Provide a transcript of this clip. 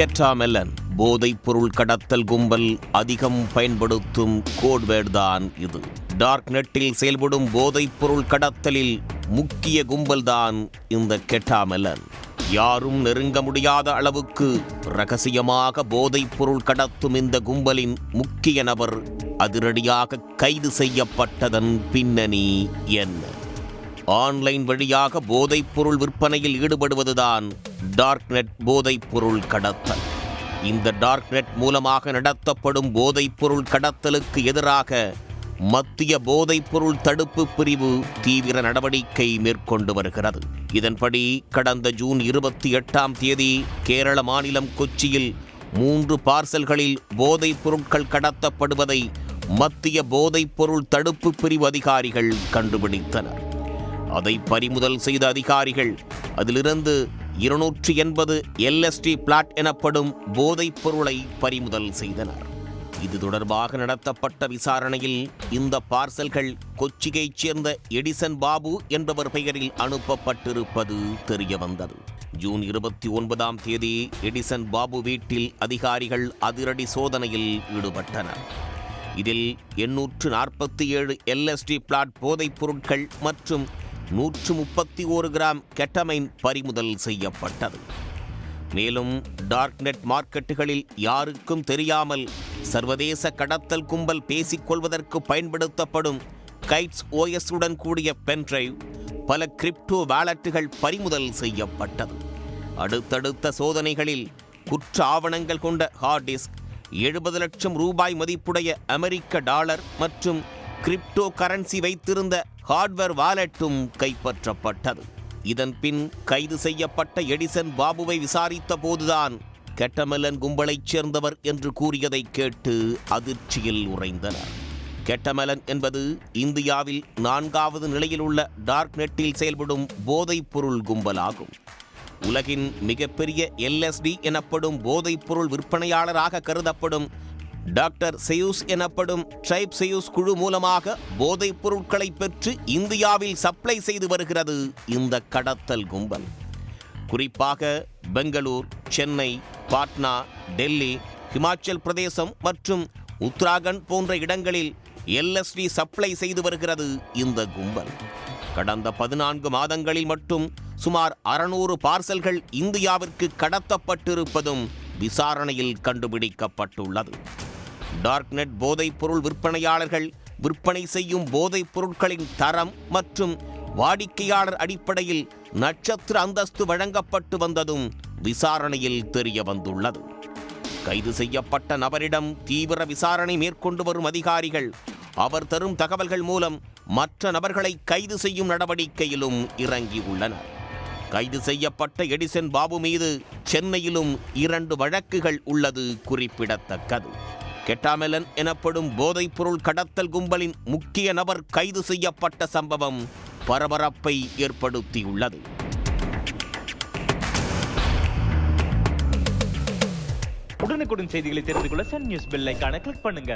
கெட்டாமெலன் போதைப் பொருள் கடத்தல் கும்பல் அதிகம் பயன்படுத்தும் கோட்வேர்டு தான் இது. டார்க் நெட்டில் செயல்படும் போதைப் பொருள் கடத்தலில் முக்கிய கும்பல்தான் இந்த கெட்டாமெலன். யாரும் நெருங்க முடியாத அளவுக்கு ரகசியமாக போதைப் பொருள் கடத்தும் இந்த கும்பலின் முக்கிய நபர் அதிரடியாக கைது செய்யப்பட்டதன் பின்னணி என்ன? ஆன்லைன் வழியாக போதைப் பொருள் விற்பனையில் ஈடுபடுவதுதான் டார்க் நெட் போதைப் பொருள் கடத்தல். இந்த டார்க் நெட் மூலமாக நடத்தப்படும் போதைப் பொருள் கடத்தலுக்கு எதிராக மத்திய போதைப் பொருள் தடுப்பு பிரிவு தீவிர நடவடிக்கை மேற்கொண்டு வருகிறது. இதன்படி கடந்த ஜூன் 28 கேரள மாநிலம் கொச்சியில் 3 பார்சல்களில் போதைப் பொருட்கள் கடத்தப்படுவதை மத்திய போதைப் பொருள் தடுப்பு பிரிவு அதிகாரிகள் கண்டுபிடித்தனர். அதை பறிமுதல் செய்த அதிகாரிகள் அதிலிருந்து 280 LSD பிளாட் எனப்படும் போதைப் பொருளை பறிமுதல் செய்தனர். இது தொடர்பாக நடத்தப்பட்ட விசாரணையில் இந்த பார்சல்கள் கொச்சியைச் சேர்ந்த எடிசன் பாபு என்பவர் பெயரில் அனுப்பப்பட்டிருப்பது தெரியவந்தது. ஜூன் 29 எடிசன் பாபு வீட்டில் அதிகாரிகள் அதிரடி சோதனையில் ஈடுபட்டனர். இதில் 847 LSD பிளாட் போதைப் பொருட்கள் மற்றும் 131 கிராம் கெட்டமைன் பறிமுதல் செய்யப்பட்டது. மேலும் டார்க் நெட் மார்க்கெட்டுகளில் யாருக்கும் தெரியாமல் சர்வதேச கடத்தல் கும்பல் பேசிக்கொள்வதற்கு பயன்படுத்தப்படும் கைட்ஸ் OS உடன் கூடிய பென்டிரைவ், பல கிரிப்டோ வாலெட்டுகள் பறிமுதல் செய்யப்பட்டது. அடுத்தடுத்த சோதனைகளில் குற்ற ஆவணங்கள் கொண்ட ஹார்ட் டிஸ்க், 70 லட்சம் ரூபாய் மதிப்புடைய அமெரிக்க டாலர் மற்றும் கிரிப்டோ கரன்சி வைத்திருந்த ஹார்ட்வேர் வாலெட்டும் கைப்பற்றப்பட்டது. இதன் பின் கைது செய்யப்பட்ட எடிசன் பாபுவை விசாரித்த போதுதான் கெட்டமெலன் கும்பலைச் சேர்ந்தவர் என்று கூறியதை கேட்டு அதிர்ச்சியில் உறைந்தனர். கெட்டமெலன் என்பது இந்தியாவில் 4வது நிலையில் உள்ள டார்க் நெட்டில் செயல்படும் போதைப் பொருள் கும்பலாகும். உலகின் மிகப்பெரிய LSD எனப்படும் போதைப் பொருள் விற்பனையாளராக கருதப்படும் டாக்டர் செயூஸ் எனப்படும் ட்ரைப் செயூஸ் குழு மூலமாக போதைப் பொருட்களை பெற்று இந்தியாவில் சப்ளை செய்து வருகிறது இந்த கடத்தல் கும்பல். குறிப்பாக பெங்களூர், சென்னை, பாட்னா, டெல்லி, ஹிமாச்சல் பிரதேசம் மற்றும் உத்தராகண்ட் போன்ற இடங்களில் LSD சப்ளை செய்து வருகிறது இந்த கும்பல். கடந்த 14 மாதங்களில் மட்டும் சுமார் 600 பார்சல்கள் இந்தியாவிற்கு கடத்தப்பட்டிருப்பதும் விசாரணையில் கண்டுபிடிக்கப்பட்டுள்ளது. டார்க் நெட் போதைப் பொருள் விற்பனையாளர்கள் விற்பனை செய்யும் போதைப் பொருட்களின் தரம் மற்றும் வாடிக்கையாளர் அடிப்படையில் நட்சத்திர அந்தஸ்து வழங்கப்பட்டு வந்ததும் விசாரணையில் தெரிய வந்துள்ளது. கைது செய்யப்பட்ட நபரிடம் தீவிர விசாரணை மேற்கொண்டு வரும் அதிகாரிகள் அவர் தரும் தகவல்கள் மூலம் மற்ற நபர்களை கைது செய்யும் நடவடிக்கையிலும் இறங்கியுள்ளனர். கைது செய்யப்பட்ட எடிசன் பாபு மீது சென்னையிலும் 2 வழக்குகள் உள்ளது குறிப்பிடத்தக்கது. கெட்டாமெலன் எனப்படும் போதைப் பொருள் கடத்தல் கும்பலின் முக்கிய நபர் கைது செய்யப்பட்ட சம்பவம் பரபரப்பை ஏற்படுத்தியுள்ளது. உடனுக்குடன் செய்திகளை தெரிந்து கொள்ள சன் நியூஸ் பெல் ஐகானை கிளிக் பண்ணுங்க.